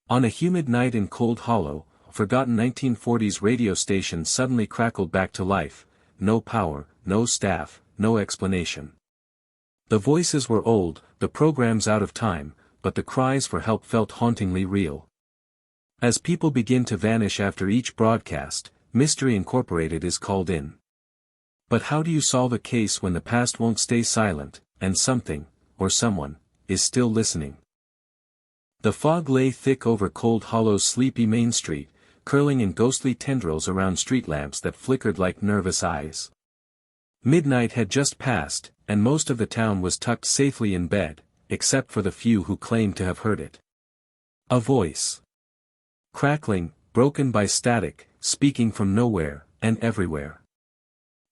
On a humid night in Cold Hollow, a forgotten 1940s radio station suddenly crackled back to life. No power, no staff, no explanation. The voices were old, the programs out of time, but the cries for help felt hauntingly real. As people begin to vanish after each broadcast, Mystery Incorporated is called in. But how do you solve a case when the past won't stay silent, and something, or someone, is still listening? The fog lay thick over Cold Hollow's sleepy Main Street, curling in ghostly tendrils around street lamps that flickered like nervous eyes. Midnight had just passed, and most of the town was tucked safely in bed, except for the few who claimed to have heard it. A voice. Crackling, broken by static, speaking from nowhere, and everywhere.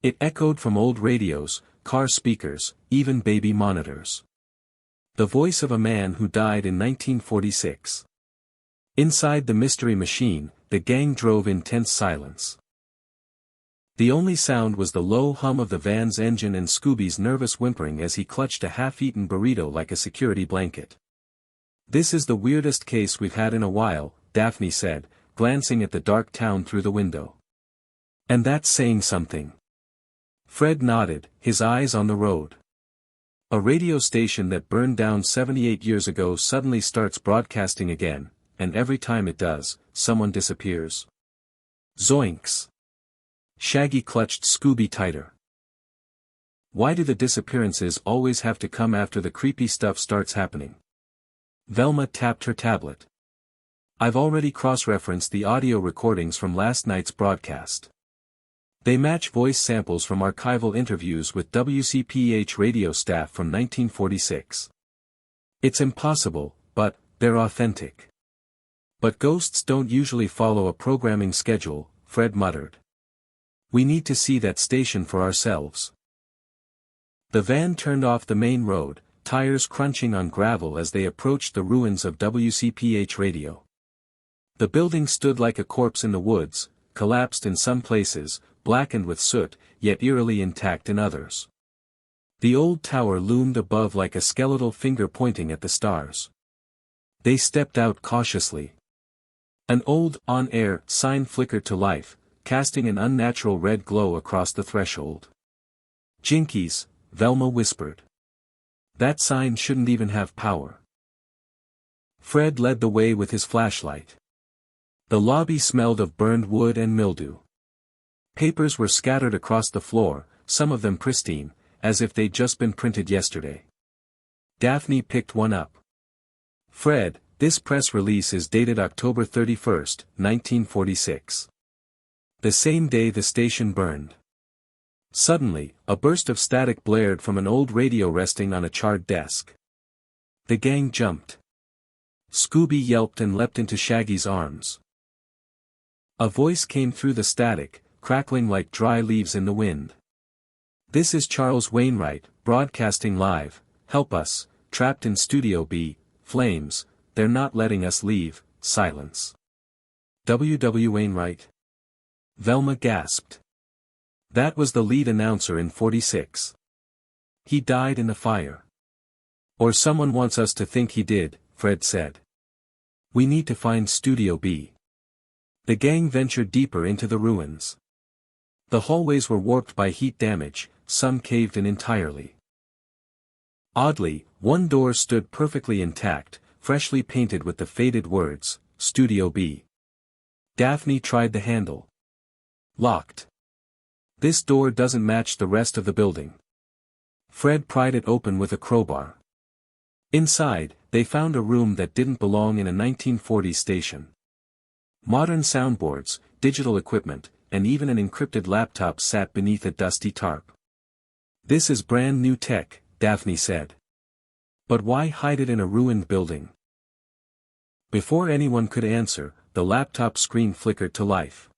It echoed from old radios, car speakers, even baby monitors. The voice of a man who died in 1946. Inside the mystery machine, the gang drove in tense silence. The only sound was the low hum of the van's engine and Scooby's nervous whimpering as he clutched a half-eaten burrito like a security blanket. "This is the weirdest case we've had in a while," Daphne said, glancing at the dark town through the window. "And that's saying something." Fred nodded, his eyes on the road. A radio station that burned down 78 years ago suddenly starts broadcasting again, and every time it does, someone disappears. Zoinks! Shaggy clutched Scooby tighter. Why do the disappearances always have to come after the creepy stuff starts happening? Velma tapped her tablet. "I've already cross-referenced the audio recordings from last night's broadcast. They match voice samples from archival interviews with WCPH radio staff from 1946. It's impossible, but they're authentic." "But ghosts don't usually follow a programming schedule," Fred muttered. "We need to see that station for ourselves." The van turned off the main road, tires crunching on gravel as they approached the ruins of WCPH radio. The building stood like a corpse in the woods, collapsed in some places, blackened with soot, yet eerily intact in others. The old tower loomed above like a skeletal finger pointing at the stars. They stepped out cautiously. An old, on-air, sign flickered to life, casting an unnatural red glow across the threshold. "Jinkies," Velma whispered. "That sign shouldn't even have power." Fred led the way with his flashlight. The lobby smelled of burned wood and mildew. Papers were scattered across the floor, some of them pristine, as if they'd just been printed yesterday. Daphne picked one up. "Fred, this press release is dated October 31st, 1946. The same day the station burned." Suddenly, a burst of static blared from an old radio resting on a charred desk. The gang jumped. Scooby yelped and leapt into Shaggy's arms. A voice came through the static, crackling like dry leaves in the wind. "This is Charles Wainwright, broadcasting live. Help us, trapped in Studio B, flames, they're not letting us leave." Silence. "W. Wainwright?" Velma gasped. "That was the lead announcer in 46. He died in the fire." "Or someone wants us to think he did," Fred said. "We need to find Studio B." The gang ventured deeper into the ruins. The hallways were warped by heat damage, some caved in entirely. Oddly, one door stood perfectly intact, freshly painted with the faded words, "Studio B." Daphne tried the handle. Locked. "This door doesn't match the rest of the building." Fred pried it open with a crowbar. Inside, they found a room that didn't belong in a 1940s station. Modern soundboards, digital equipment, and even an encrypted laptop sat beneath a dusty tarp. "This is brand new tech," Daphne said. "But why hide it in a ruined building?" Before anyone could answer, the laptop screen flickered to life.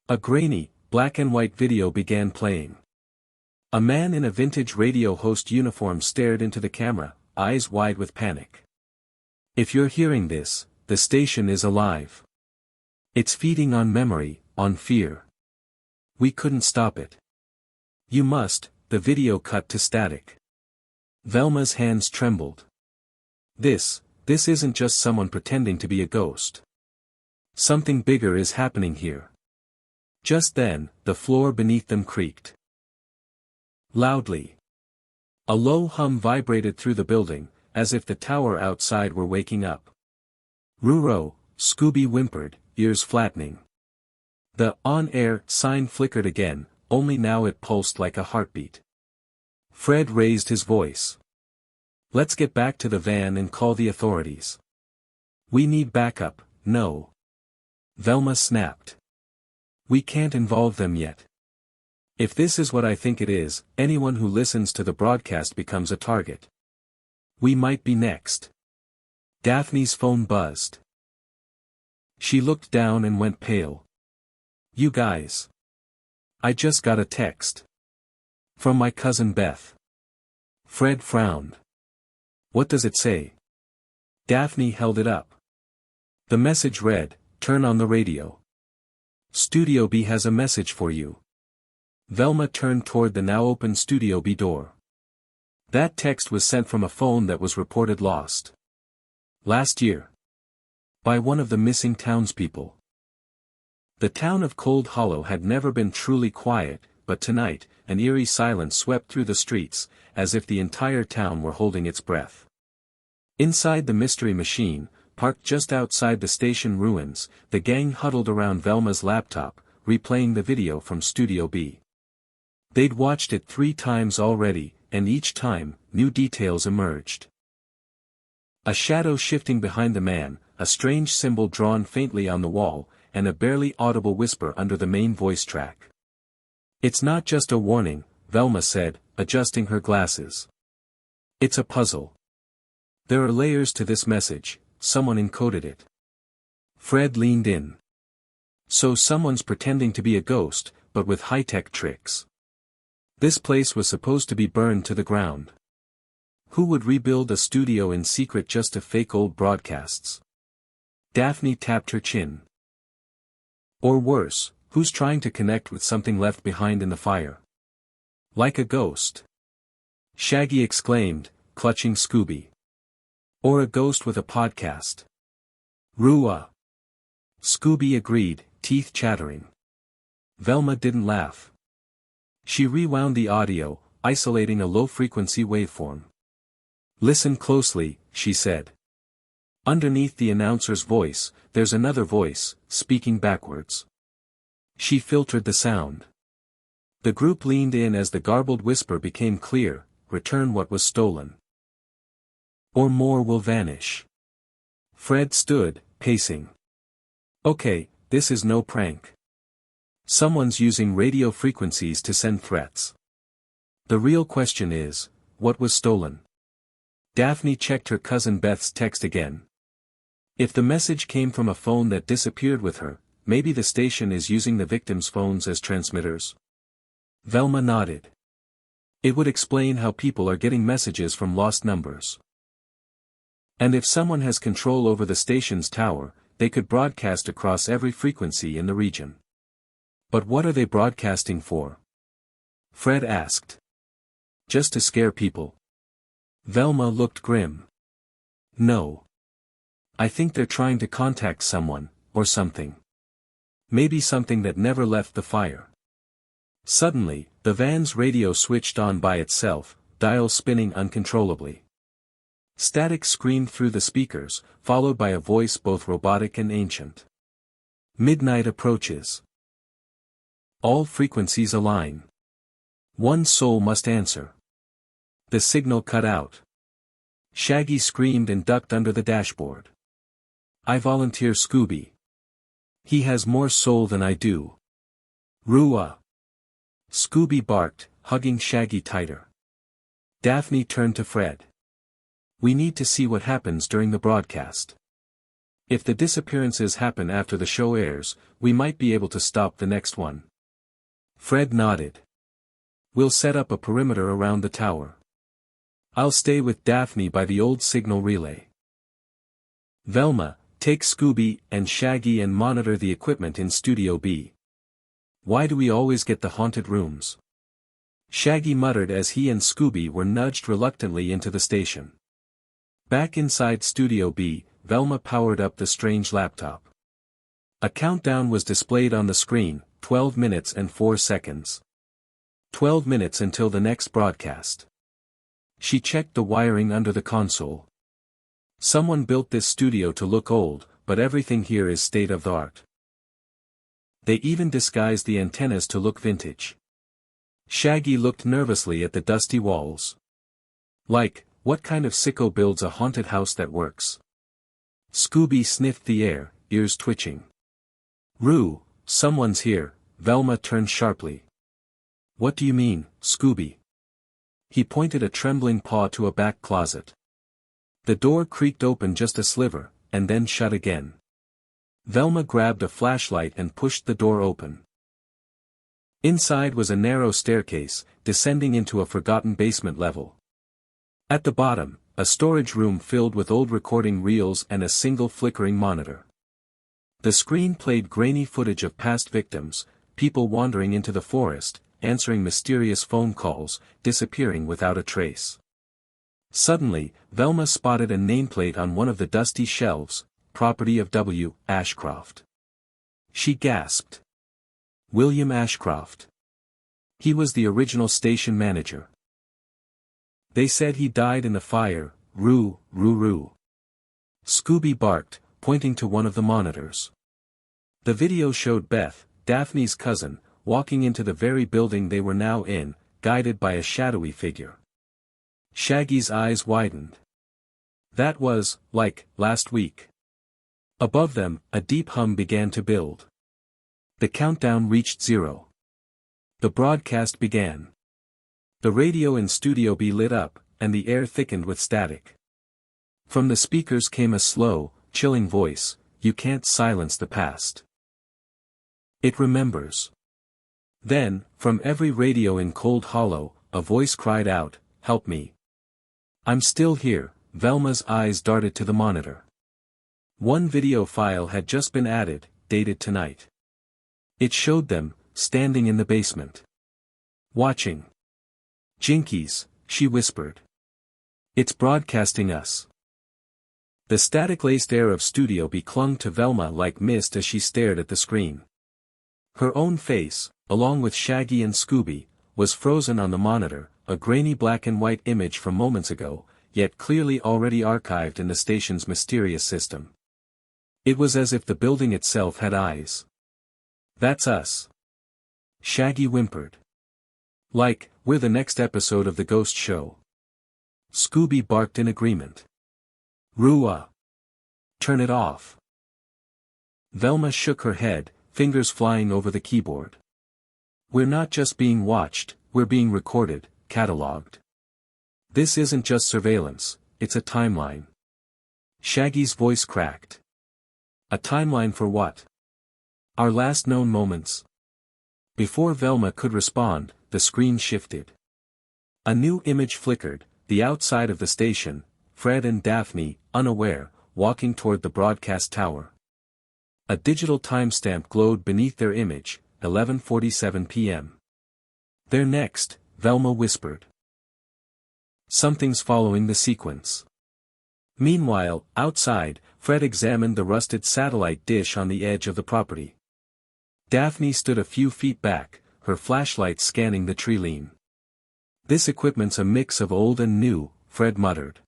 A grainy, black-and-white video began playing. A man in a vintage radio host uniform stared into the camera, eyes wide with panic. "If you're hearing this, the station is alive. It's feeding on memory, on fear. We couldn't stop it. You must." The video cut to static. Velma's hands trembled. "This this isn't just someone pretending to be a ghost. Something bigger is happening here. Just then, the floor beneath them creaked loudly. A low hum vibrated through the building, as if the tower outside were waking up. "Ruro," Scooby whimpered, ears flattening. The on-air sign flickered again, only now it pulsed like a heartbeat. Fred raised his voice. "Let's get back to the van and call the authorities. We need backup." "No." Velma snapped. "We can't involve them yet. If this is what I think it is, anyone who listens to the broadcast becomes a target. We might be next." Daphne's phone buzzed. She looked down and went pale. "You guys. I just got a text. From my cousin Beth." Fred frowned. "What does it say?" Daphne held it up. The message read, "Turn on the radio. Studio B has a message for you." Velma turned toward the now open Studio B door. That text was sent from a phone that was reported lost last year by one of the missing townspeople. The town of Cold Hollow had never been truly quiet, but tonight, an eerie silence swept through the streets, as if the entire town were holding its breath. Inside the mystery machine, parked just outside the station ruins, the gang huddled around Velma's laptop, replaying the video from Studio B. They'd watched it 3 times already, and each time, new details emerged. A shadow shifting behind the man, a strange symbol drawn faintly on the wall, and a barely audible whisper under the main voice track. "It's not just a warning," Velma said, adjusting her glasses. "It's a puzzle. There are layers to this message, someone encoded it." Fred leaned in. "So someone's pretending to be a ghost, but with high-tech tricks. This place was supposed to be burned to the ground. Who would rebuild a studio in secret just to fake old broadcasts?" Daphne tapped her chin. "Or worse, who's trying to connect with something left behind in the fire? Like a ghost?" Shaggy exclaimed, clutching Scooby. "Or a ghost with a podcast." "Rua." Scooby agreed, teeth chattering. Velma didn't laugh. She rewound the audio, isolating a low-frequency waveform. "Listen closely," she said. "Underneath the announcer's voice, there's another voice, speaking backwards." She filtered the sound. The group leaned in as the garbled whisper became clear, "Return what was stolen. Or more will vanish." Fred stood, pacing. "Okay, this is no prank. Someone's using radio frequencies to send threats. The real question is, what was stolen?" Daphne checked her cousin Beth's text again. If the message came from a phone that disappeared with her, maybe the station is using the victims' phones as transmitters. Velma nodded. It would explain how people are getting messages from lost numbers. And if someone has control over the station's tower, they could broadcast across every frequency in the region. But what are they broadcasting for? Fred asked. Just to scare people. Velma looked grim. No. I think they're trying to contact someone, or something. Maybe something that never left the fire. Suddenly, the van's radio switched on by itself, dials spinning uncontrollably. Static screamed through the speakers, followed by a voice both robotic and ancient. Midnight approaches. All frequencies align. One soul must answer. The signal cut out. Shaggy screamed and ducked under the dashboard. I volunteer Scooby. He has more soul than I do. Rua. Scooby barked, hugging Shaggy tighter. Daphne turned to Fred. We need to see what happens during the broadcast. If the disappearances happen after the show airs, we might be able to stop the next one. Fred nodded. We'll set up a perimeter around the tower. I'll stay with Daphne by the old signal relay. Velma, take Scooby and Shaggy and monitor the equipment in Studio B. Why do we always get the haunted rooms? Shaggy muttered as he and Scooby were nudged reluctantly into the station. Back inside Studio B, Velma powered up the strange laptop. A countdown was displayed on the screen, 12 minutes and 4 seconds. 12 minutes until the next broadcast. She checked the wiring under the console. Someone built this studio to look old, but everything here is state-of-the-art. They even disguised the antennas to look vintage. Shaggy looked nervously at the dusty walls. Like, what kind of sicko builds a haunted house that works? Scooby sniffed the air, ears twitching. Roo, someone's here, Velma turned sharply. What do you mean, Scooby? He pointed a trembling paw to a back closet. The door creaked open just a sliver, and then shut again. Velma grabbed a flashlight and pushed the door open. Inside was a narrow staircase, descending into a forgotten basement level. At the bottom, a storage room filled with old recording reels and a single flickering monitor. The screen played grainy footage of past victims, people wandering into the forest, answering mysterious phone calls, disappearing without a trace. Suddenly, Velma spotted a nameplate on one of the dusty shelves, property of W. Ashcroft. She gasped. William Ashcroft. He was the original station manager. They said he died in the fire, Roo, Roo Roo. Scooby barked, pointing to one of the monitors. The video showed Beth, Daphne's cousin, walking into the very building they were now in, guided by a shadowy figure. Shaggy's eyes widened. That was, like, last week. Above them, a deep hum began to build. The countdown reached 0. The broadcast began. The radio in Studio B lit up, and the air thickened with static. From the speakers came a slow, chilling voice, "You can't silence the past. It remembers." Then, from every radio in Cold Hollow, a voice cried out, "Help me. I'm still here." Velma's eyes darted to the monitor. One video file had just been added, dated tonight. It showed them, standing in the basement. Watching. "Jinkies," she whispered. "It's broadcasting us." The static-laced air of Studio B clung to Velma like mist as she stared at the screen. Her own face, along with Shaggy and Scooby, was frozen on the monitor, a grainy black and white image from moments ago, yet clearly already archived in the station's mysterious system. It was as if the building itself had eyes. "That's us." Shaggy whimpered. "Like, we're the next episode of the Ghost Show." Scooby barked in agreement. "Roo-ah. Turn it off." Velma shook her head, fingers flying over the keyboard. "We're not just being watched, we're being recorded, catalogued. This isn't just surveillance, it's a timeline." Shaggy's voice cracked. "A timeline for what?" "Our last known moments." Before Velma could respond, the screen shifted. A new image flickered, the outside of the station, Fred and Daphne, unaware, walking toward the broadcast tower. A digital timestamp glowed beneath their image, 11:47 p.m. "They're next," Velma whispered. "Something's following the sequence." Meanwhile, outside, Fred examined the rusted satellite dish on the edge of the property. Daphne stood a few feet back, her flashlight scanning the tree-line. "This equipment's a mix of old and new," Fred muttered.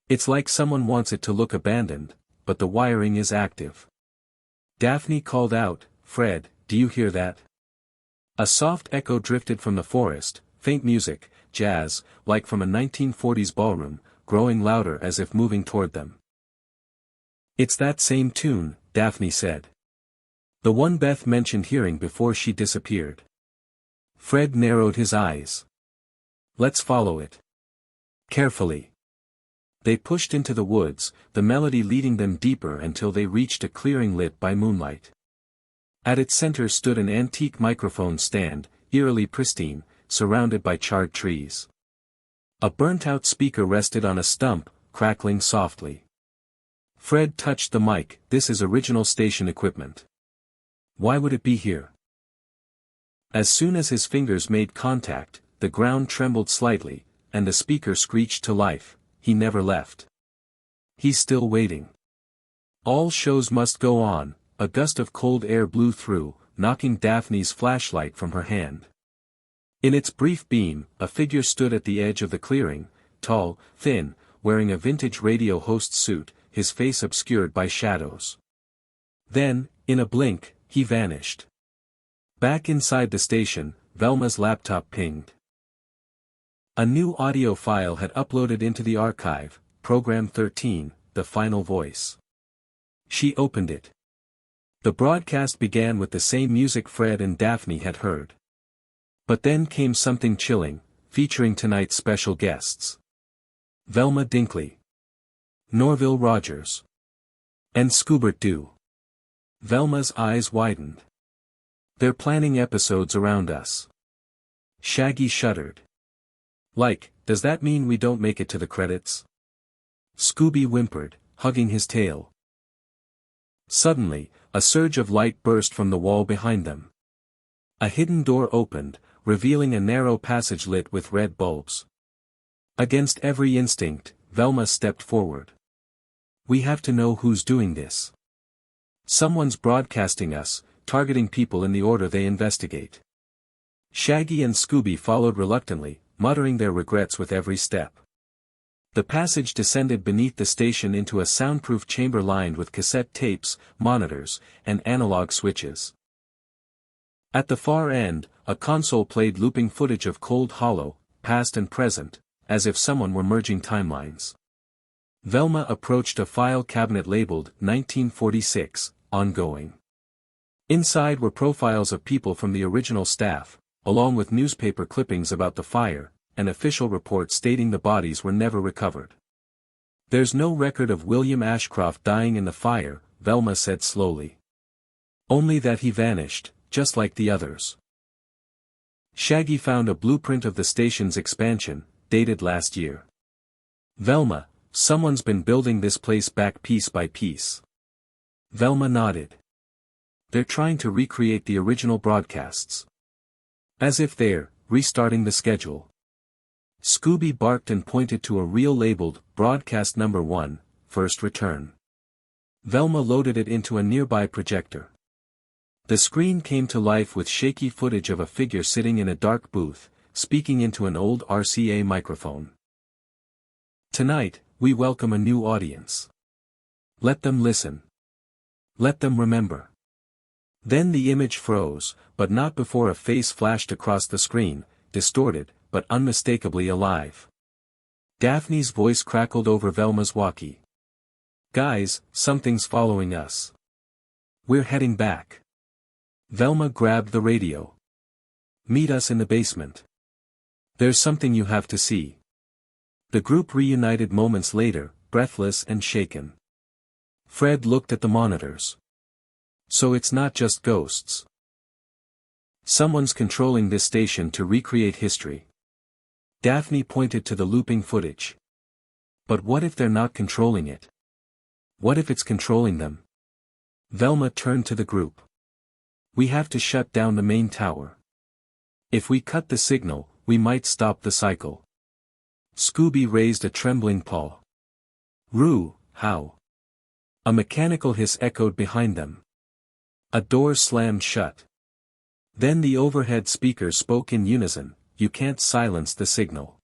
"It's like someone wants it to look abandoned, but the wiring is active." Daphne called out, "Fred, do you hear that?" A soft echo drifted from the forest, faint music, jazz, like from a 1940s ballroom, growing louder as if moving toward them. "It's that same tune," Daphne said. "The one Beth mentioned hearing before she disappeared." Fred narrowed his eyes. "Let's follow it. Carefully." They pushed into the woods, the melody leading them deeper until they reached a clearing lit by moonlight. At its center stood an antique microphone stand, eerily pristine, surrounded by charred trees. A burnt-out speaker rested on a stump, crackling softly. Fred touched the mic. "This is original station equipment. Why would it be here?" As soon as his fingers made contact, the ground trembled slightly, and the speaker screeched to life, "He never left. He's still waiting. All shows must go on. A gust of cold air blew through, knocking Daphne's flashlight from her hand. In its brief beam, a figure stood at the edge of the clearing, tall, thin, wearing a vintage radio host suit, his face obscured by shadows. Then, in a blink, he vanished. Back inside the station, Velma's laptop pinged. A new audio file had uploaded into the archive, Program 13, the final voice. She opened it. The broadcast began with the same music Fred and Daphne had heard. But then came something chilling, featuring tonight's special guests. Velma Dinkley, Norville Rogers, and SCOOBY-DOO. Velma's eyes widened. They're planning episodes around us. Shaggy shuddered. Like, does that mean we don't make it to the credits? Scooby whimpered, hugging his tail. Suddenly, a surge of light burst from the wall behind them. A hidden door opened, revealing a narrow passage lit with red bulbs. Against every instinct, Velma stepped forward. We have to know who's doing this. Someone's broadcasting us, targeting people in the order they investigate. Shaggy and Scooby followed reluctantly, muttering their regrets with every step. The passage descended beneath the station into a soundproof chamber lined with cassette tapes, monitors, and analog switches. At the far end, a console played looping footage of Cold Hollow, past and present, as if someone were merging timelines. Velma approached a file cabinet labeled 1946, Ongoing. Inside were profiles of people from the original staff, along with newspaper clippings about the fire, an official report stating the bodies were never recovered. There's no record of William Ashcroft dying in the fire, Velma said slowly. Only that he vanished, just like the others. Shaggy found a blueprint of the station's expansion, dated last year. Velma, someone's been building this place back piece by piece. Velma nodded. They're trying to recreate the original broadcasts. As if they're restarting the schedule. Scooby barked and pointed to a reel labeled, Broadcast Number 1, First Return. Velma loaded it into a nearby projector. The screen came to life with shaky footage of a figure sitting in a dark booth, speaking into an old RCA microphone. Tonight, we welcome a new audience. Let them listen. Let them remember. Then the image froze, but not before a face flashed across the screen, distorted, but unmistakably alive. Daphne's voice crackled over Velma's walkie. Guys, something's following us. We're heading back. Velma grabbed the radio. Meet us in the basement. There's something you have to see. The group reunited moments later, breathless and shaken. Fred looked at the monitors. So it's not just ghosts. Someone's controlling this station to recreate history. Daphne pointed to the looping footage. But what if they're not controlling it? What if it's controlling them? Velma turned to the group. We have to shut down the main tower. If we cut the signal, we might stop the cycle. Scooby raised a trembling paw. Roo, how? A mechanical hiss echoed behind them. A door slammed shut. Then the overhead speaker spoke in unison, you can't silence the signal.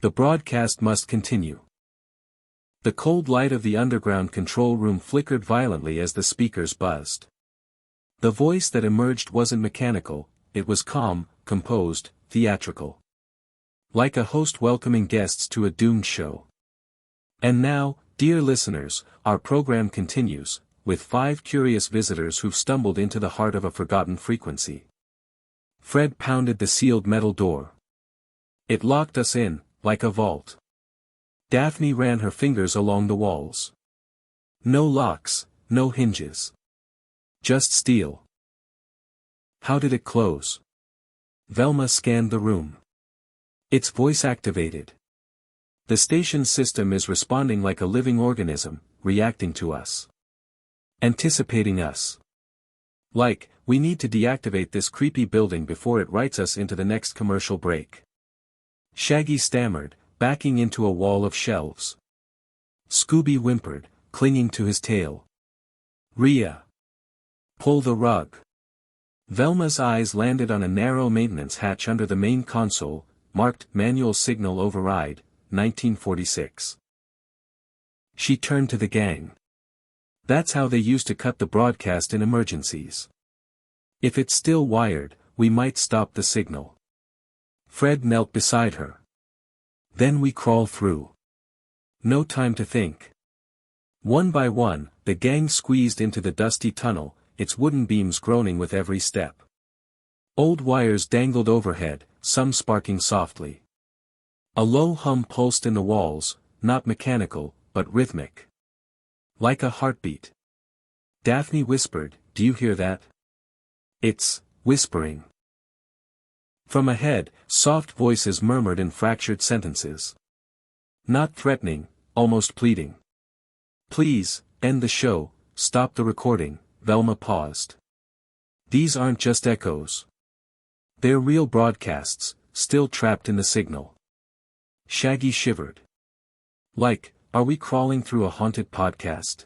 The broadcast must continue. The cold light of the underground control room flickered violently as the speakers buzzed. The voice that emerged wasn't mechanical, it was calm, composed, theatrical. Like a host welcoming guests to a doomed show. And now, dear listeners, our program continues, with 5 curious visitors who've stumbled into the heart of a forgotten frequency. Fred pounded the sealed metal door. It locked us in, like a vault. Daphne ran her fingers along the walls. No locks, no hinges. Just steel. How did it close? Velma scanned the room. It's voice-activated. The station's system is responding like a living organism, reacting to us. Anticipating us. Like, we need to deactivate this creepy building before it writes us into the next commercial break. Shaggy stammered, backing into a wall of shelves. Scooby whimpered, clinging to his tail. Rhea! Pull the rug. Velma's eyes landed on a narrow maintenance hatch under the main console, marked Manual Signal Override, 1946. She turned to the gang. That's how they used to cut the broadcast in emergencies. If it's still wired, we might stop the signal. Fred knelt beside her. Then we crawl through. No time to think. One by one, the gang squeezed into the dusty tunnel, its wooden beams groaning with every step. Old wires dangled overhead, some sparking softly. A low hum pulsed in the walls, not mechanical, but rhythmic. Like a heartbeat. Daphne whispered, "Do you hear that?" "It's whispering." From ahead, soft voices murmured in fractured sentences. Not threatening, almost pleading. "Please, end the show, stop the recording." Velma paused. "These aren't just echoes. They're real broadcasts, still trapped in the signal." Shaggy shivered. Are we crawling through a haunted podcast?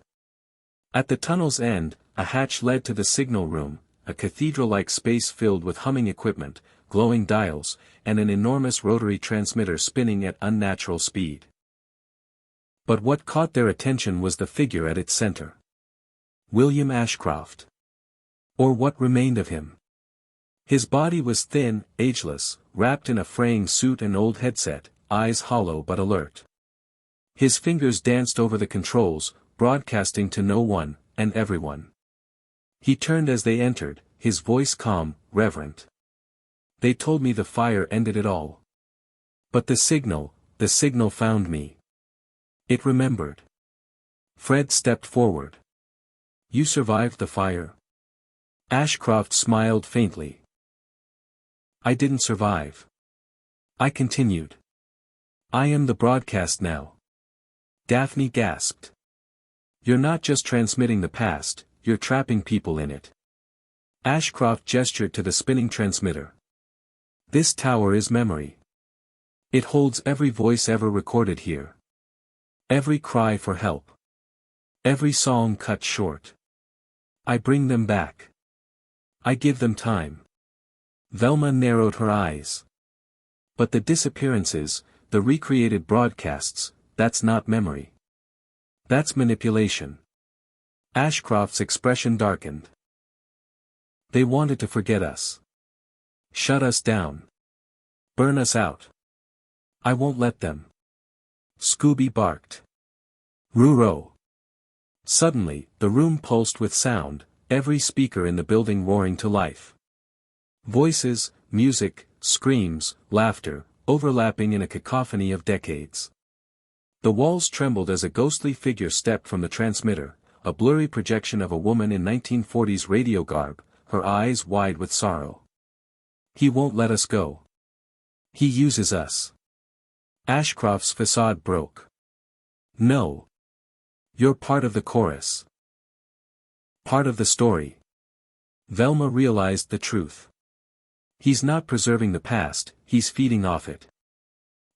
At the tunnel's end, a hatch led to the signal room, a cathedral-like space filled with humming equipment, glowing dials, and an enormous rotary transmitter spinning at unnatural speed. But what caught their attention was the figure at its center. William Ashcroft. Or what remained of him. His body was thin, ageless, wrapped in a fraying suit and old headset, eyes hollow but alert. His fingers danced over the controls, broadcasting to no one, and everyone. He turned as they entered, his voice calm, reverent. "They told me the fire ended it all. But the signal found me. It remembered." Fred stepped forward. "You survived the fire?" Ashcroft smiled faintly. "I didn't survive. I continued. I am the broadcast now." Daphne gasped. "You're not just transmitting the past, you're trapping people in it." Ashcroft gestured to the spinning transmitter. "This tower is memory. It holds every voice ever recorded here. Every cry for help. Every song cut short. I bring them back. I give them time." Velma narrowed her eyes. "But the disappearances, the recreated broadcasts, that's not memory. That's manipulation." Ashcroft's expression darkened. "They wanted to forget us. Shut us down. Burn us out. I won't let them." Scooby barked. "Ruro." Suddenly, the room pulsed with sound, every speaker in the building roaring to life. Voices, music, screams, laughter, overlapping in a cacophony of decades. The walls trembled as a ghostly figure stepped from the transmitter, a blurry projection of a woman in 1940s radio garb, her eyes wide with sorrow. "He won't let us go. He uses us." Ashcroft's facade broke. "No. You're part of the chorus. Part of the story." Velma realized the truth. He's not preserving the past, he's feeding off it.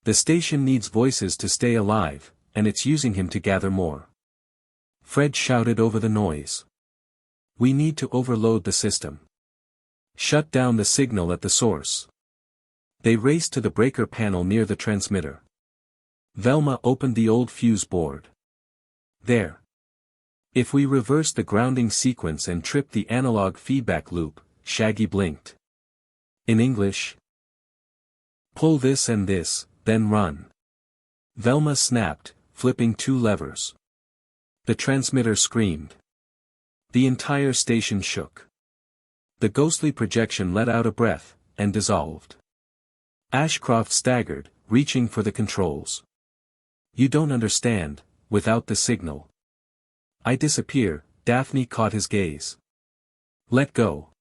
The station needs voices to stay alive, and it's using him to gather more. Fred shouted over the noise. "We need to overload the system. Shut down the signal at the source." They raced to the breaker panel near the transmitter. Velma opened the old fuse board. "There. If we reverse the grounding sequence and trip the analog feedback loop," Shaggy blinked. "In English? Pull this and this, then run." Velma snapped, flipping two levers. The transmitter screamed. The entire station shook. The ghostly projection let out a breath, and dissolved. Ashcroft staggered, reaching for the controls. "You don't understand, without the signal. I disappear." Daphne caught his gaze. "Let go.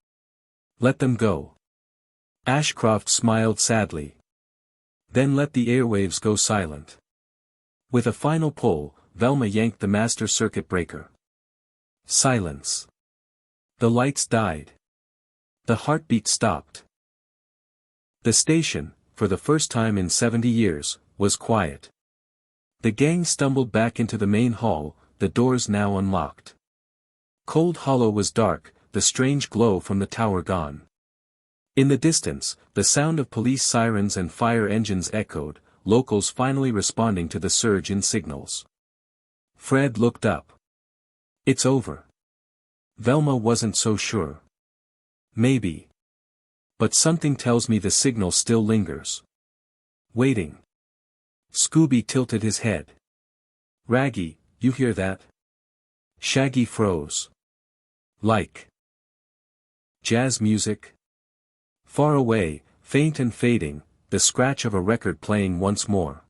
Let them go." Ashcroft smiled sadly. "Then let the airwaves go silent." With a final pull, Velma yanked the master circuit breaker. Silence. The lights died. The heartbeat stopped. The station, for the first time in 70 years, was quiet. The gang stumbled back into the main hall, the doors now unlocked. Cold Hollow was dark, the strange glow from the tower gone. In the distance, the sound of police sirens and fire engines echoed, locals finally responding to the surge in signals. Fred looked up. It's over. Velma wasn't so sure. Maybe. But something tells me the signal still lingers. Waiting. Scooby tilted his head. Raggy, you hear that? Shaggy froze. Like jazz music? Far away, faint and fading, the scratch of a record playing once more.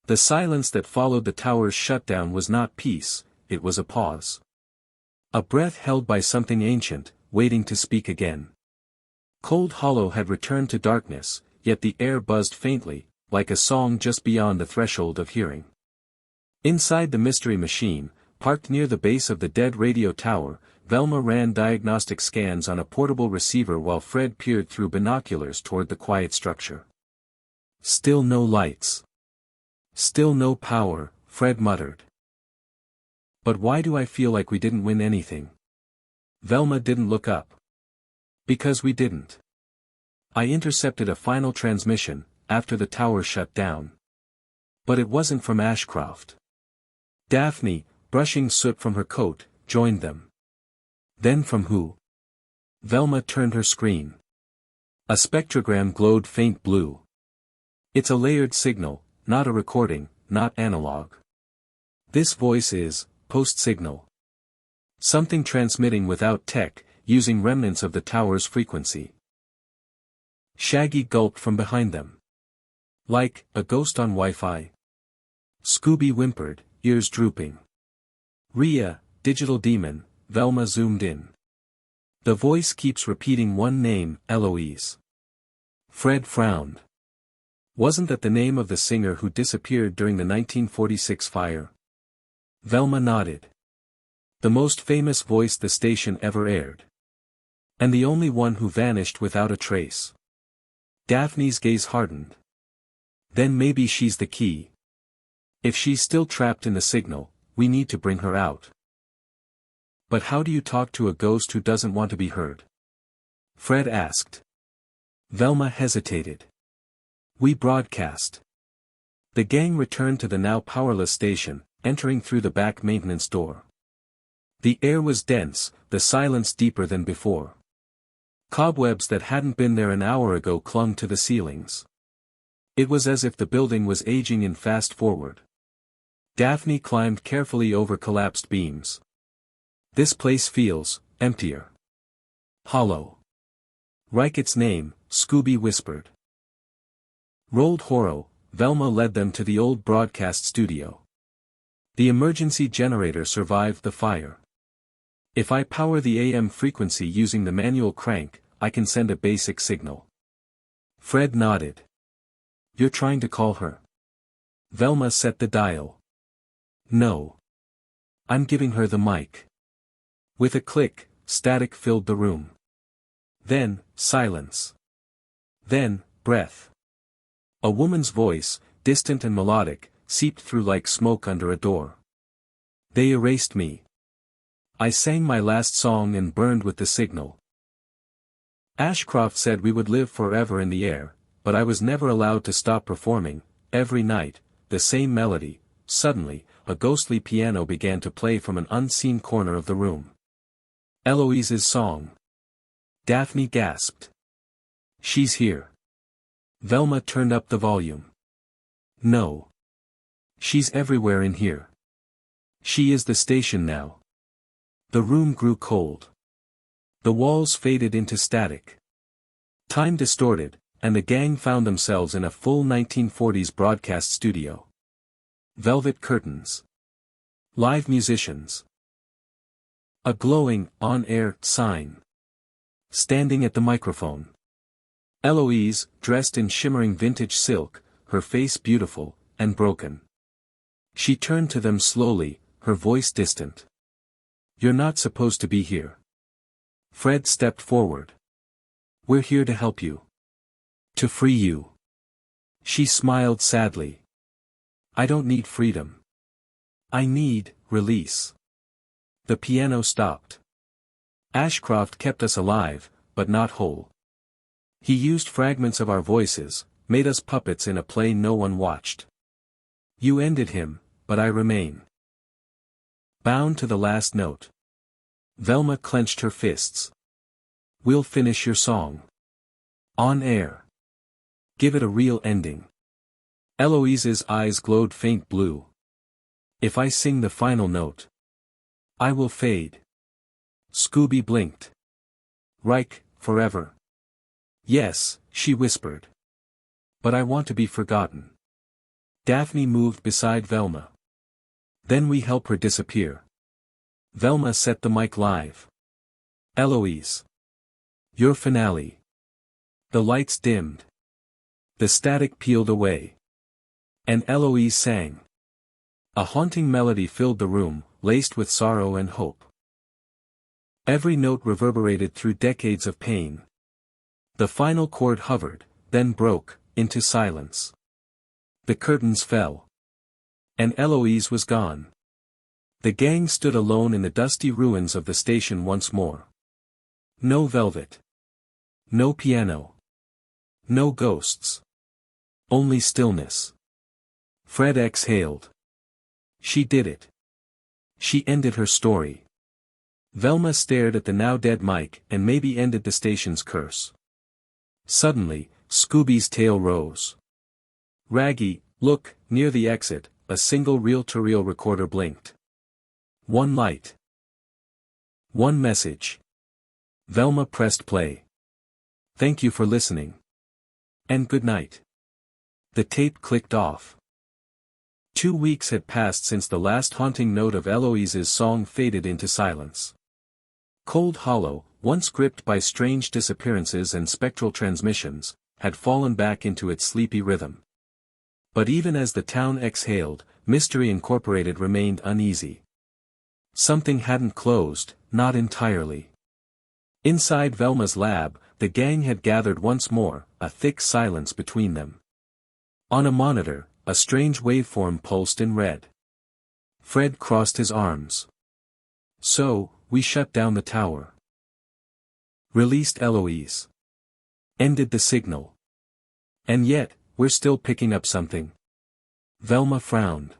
The silence that followed the tower's shutdown was not peace, it was a pause. A breath held by something ancient, waiting to speak again. Cold Hollow had returned to darkness, yet the air buzzed faintly, like a song just beyond the threshold of hearing. Inside the mystery machine, parked near the base of the dead radio tower, Velma ran diagnostic scans on a portable receiver while Fred peered through binoculars toward the quiet structure. Still no lights. Still no power, Fred muttered. But why do I feel like we didn't win anything? Velma didn't look up. Because we didn't. I intercepted a final transmission, after the tower shut down. But it wasn't from Ashcroft. Daphne, brushing soot from her coat, joined them. Then from who? Velma turned her screen. A spectrogram glowed faint blue. It's a layered signal, not a recording, not analog. This voice is post-signal. Something transmitting without tech, using remnants of the tower's frequency. Shaggy gulped from behind them. Like a ghost on Wi-Fi. Scooby whimpered, ears drooping. Rhea, digital demon, Velma zoomed in. The voice keeps repeating one name, Eloise. Fred frowned. Wasn't that the name of the singer who disappeared during the 1946 fire? Velma nodded. The most famous voice the station ever aired. And the only one who vanished without a trace. Daphne's gaze hardened. Then maybe she's the key. If she's still trapped in the signal, we need to bring her out. But how do you talk to a ghost who doesn't want to be heard? Fred asked. Velma hesitated. We broadcast. The gang returned to the now powerless station, entering through the back maintenance door. The air was dense, the silence deeper than before. Cobwebs that hadn't been there an hour ago clung to the ceilings. It was as if the building was aging in fast forward. Daphne climbed carefully over collapsed beams. This place feels emptier. Hollow. Write its name, Scooby whispered. Rolled Horo, Velma led them to the old broadcast studio. The emergency generator survived the fire. If I power the AM frequency using the manual crank, I can send a basic signal. Fred nodded. You're trying to call her? Velma set the dial. No. I'm giving her the mic. With a click, static filled the room. Then, silence. Then, breath. A woman's voice, distant and melodic, seeped through like smoke under a door. They erased me. I sang my last song and burned with the signal. Ashcroft said we would live forever in the air, but I was never allowed to stop performing. Every night, the same melody. Suddenly, a ghostly piano began to play from an unseen corner of the room. Eloise's song. Daphne gasped. She's here. Velma turned up the volume. No. She's everywhere in here. She is the station now. The room grew cold. The walls faded into static. Time distorted, and the gang found themselves in a full 1940s broadcast studio. Velvet curtains. Live musicians. A glowing, on-air sign. Standing at the microphone. Eloise, dressed in shimmering vintage silk, her face beautiful, and broken. She turned to them slowly, her voice distant. You're not supposed to be here. Fred stepped forward. We're here to help you. To free you. She smiled sadly. I don't need freedom. I need release. The piano stopped. Ashcroft kept us alive, but not whole. He used fragments of our voices, made us puppets in a play no one watched. You ended him, but I remain. Bound to the last note. Velma clenched her fists. We'll finish your song. On air. Give it a real ending. Eloise's eyes glowed faint blue. If I sing the final note, I will fade. Scooby blinked. Reich, forever. Yes, she whispered. But I want to be forgotten. Daphne moved beside Velma. Then we help her disappear. Velma set the mic live. Eloise. Your finale. The lights dimmed. The static peeled away. And Eloise sang. A haunting melody filled the room, laced with sorrow and hope. Every note reverberated through decades of pain. The final chord hovered, then broke, into silence. The curtains fell. And Eloise was gone. The gang stood alone in the dusty ruins of the station once more. No velvet. No piano. No ghosts. Only stillness. Fred exhaled. She did it. She ended her story. Velma stared at the now dead mic and maybe ended the station's curse. Suddenly, Scooby's tail rose. Raggy, look, near the exit, a single reel-to-reel recorder blinked. One light. One message. Velma pressed play. Thank you for listening. And good night. The tape clicked off. 2 weeks had passed since the last haunting note of Eloise's song faded into silence. Cold Hollow, once gripped by strange disappearances and spectral transmissions, had fallen back into its sleepy rhythm. But even as the town exhaled, Mystery Incorporated remained uneasy. Something hadn't closed, not entirely. Inside Velma's lab, the gang had gathered once more, a thick silence between them. On a monitor, a strange waveform pulsed in red. Fred crossed his arms. So, we shut down the tower. Released Eloise. Ended the signal. And yet, we're still picking up something. Velma frowned.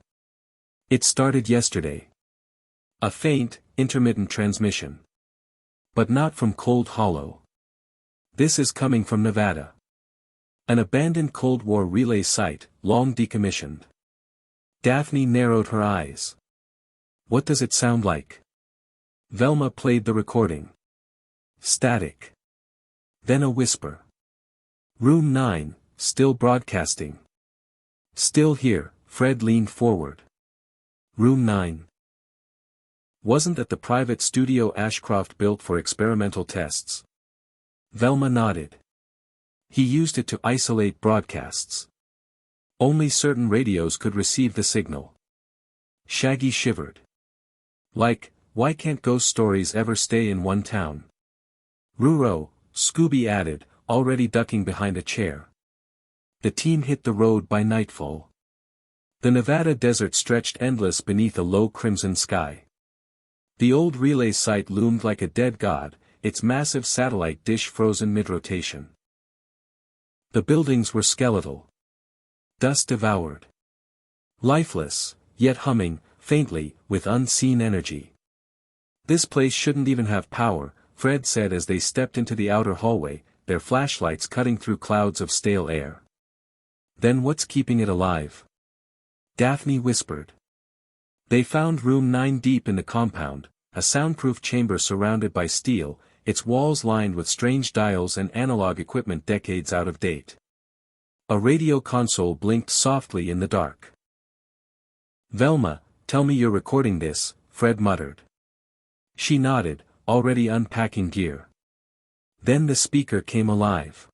It started yesterday. A faint, intermittent transmission. But not from Cold Hollow. This is coming from Nevada. An abandoned Cold War relay site, long decommissioned. Daphne narrowed her eyes. What does it sound like? Velma played the recording. Static. Then a whisper. Room 9, still broadcasting. Still here, Fred leaned forward. Room 9. Wasn't that the private studio Ashcroft built for experimental tests? Velma nodded. He used it to isolate broadcasts. Only certain radios could receive the signal. Shaggy shivered. Like, why can't ghost stories ever stay in one town? Ruro, Scooby added, already ducking behind a chair. The team hit the road by nightfall. The Nevada desert stretched endless beneath a low crimson sky. The old relay site loomed like a dead god, its massive satellite dish frozen mid-rotation. The buildings were skeletal. Dust devoured. Lifeless, yet humming, faintly, with unseen energy. This place shouldn't even have power, Fred said as they stepped into the outer hallway, their flashlights cutting through clouds of stale air. Then what's keeping it alive? Daphne whispered. They found room 9 deep in the compound, a soundproof chamber surrounded by steel, its walls lined with strange dials and analog equipment decades out of date. A radio console blinked softly in the dark. Velma, tell me you're recording this, Fred muttered. She nodded, already unpacking gear. Then the speaker came alive.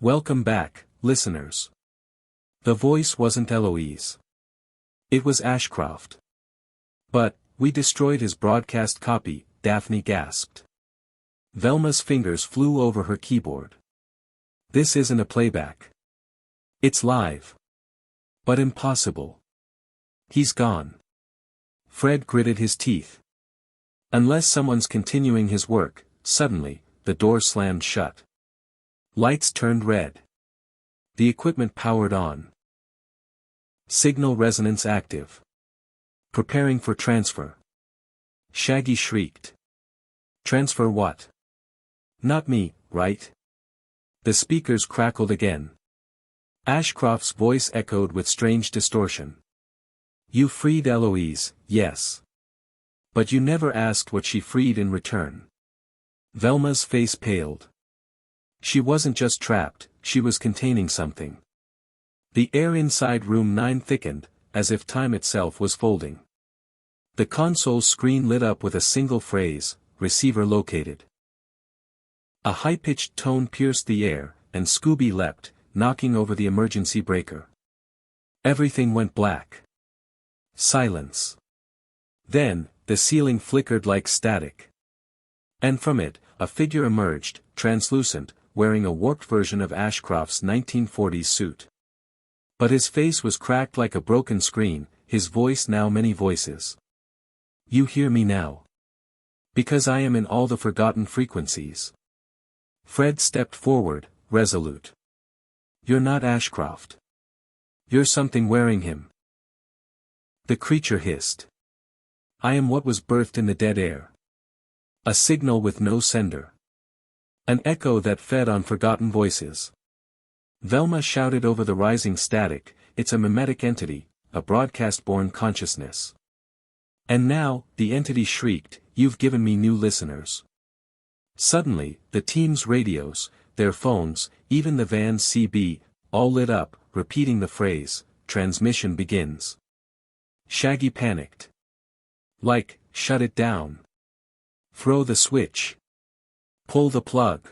Welcome back, listeners. The voice wasn't Eloise. It was Ashcroft. But, we destroyed his broadcast copy, Daphne gasped. Velma's fingers flew over her keyboard. This isn't a playback. It's live. But impossible. He's gone. Fred gritted his teeth. Unless someone's continuing his work. Suddenly, the door slammed shut. Lights turned red. The equipment powered on. Signal resonance active. Preparing for transfer. Shaggy shrieked. Transfer what? Not me, right? The speakers crackled again. Ashcroft's voice echoed with strange distortion. You freed Eloise, yes. But you never asked what she freed in return. Velma's face paled. She wasn't just trapped, she was containing something. The air inside room 9 thickened, as if time itself was folding. The console screen lit up with a single phrase, receiver located. A high-pitched tone pierced the air, and Scooby leapt, knocking over the emergency breaker. Everything went black. Silence. Then, the ceiling flickered like static. And from it, a figure emerged, translucent, wearing a warped version of Ashcroft's 1940s suit. But his face was cracked like a broken screen, his voice now many voices. You hear me now. Because I am in all the forgotten frequencies. Fred stepped forward, resolute. You're not Ashcroft. You're something wearing him. The creature hissed. I am what was birthed in the dead air. A signal with no sender. An echo that fed on forgotten voices. Velma shouted over the rising static, it's a mimetic entity, a broadcast-born consciousness. And now, the entity shrieked, you've given me new listeners. Suddenly, the team's radios, their phones, even the van's CB, all lit up, repeating the phrase, transmission begins. Shaggy panicked. Like, shut it down. Throw the switch. Pull the plug.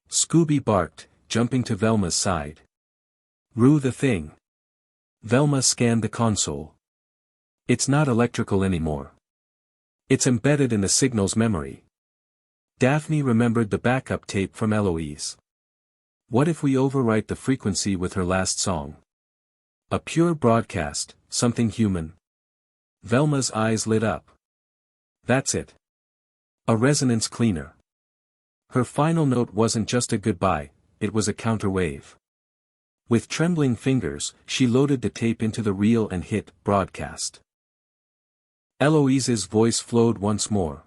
Scooby barked, jumping to Velma's side. Rue the thing. Velma scanned the console. It's not electrical anymore. It's embedded in the signal's memory. Daphne remembered the backup tape from Eloise. What if we overwrite the frequency with her last song? A pure broadcast, something human. Velma's eyes lit up. That's it. A resonance cleaner. Her final note wasn't just a goodbye, it was a counterwave. With trembling fingers, she loaded the tape into the reel and hit broadcast. Eloise's voice flowed once more.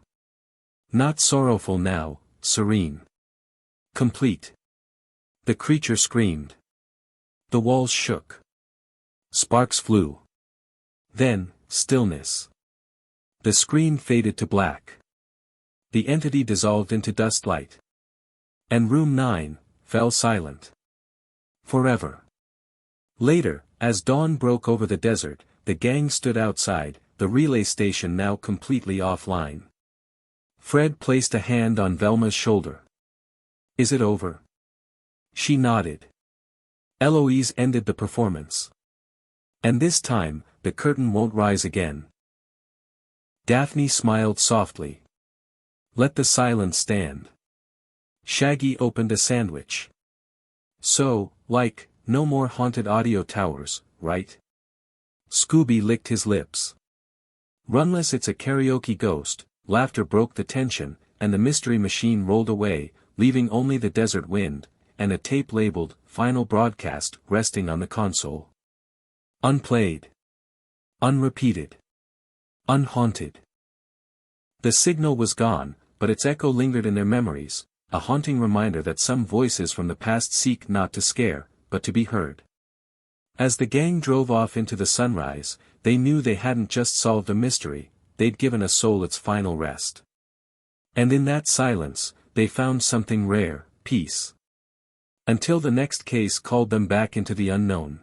Not sorrowful now, serene. Complete. The creature screamed. The walls shook. Sparks flew. Then, stillness. The screen faded to black. The entity dissolved into dust light. And room 9 fell silent. Forever. Later, as dawn broke over the desert, the gang stood outside, the relay station now completely offline. Fred placed a hand on Velma's shoulder. Is it over? She nodded. Eloise ended the performance. And this time, the curtain won't rise again. Daphne smiled softly. Let the silence stand. Shaggy opened a sandwich. So, like, no more haunted audio towers, right? Scooby licked his lips. Runless, it's a karaoke ghost. Laughter broke the tension, and the mystery machine rolled away, leaving only the desert wind, and a tape labeled, Final Broadcast, resting on the console. Unplayed. Unrepeated. Unhaunted. The signal was gone, but its echo lingered in their memories, a haunting reminder that some voices from the past seek not to scare, but to be heard. As the gang drove off into the sunrise, they knew they hadn't just solved a mystery, they'd given a soul its final rest. And in that silence, they found something rare, peace. Until the next case called them back into the unknown.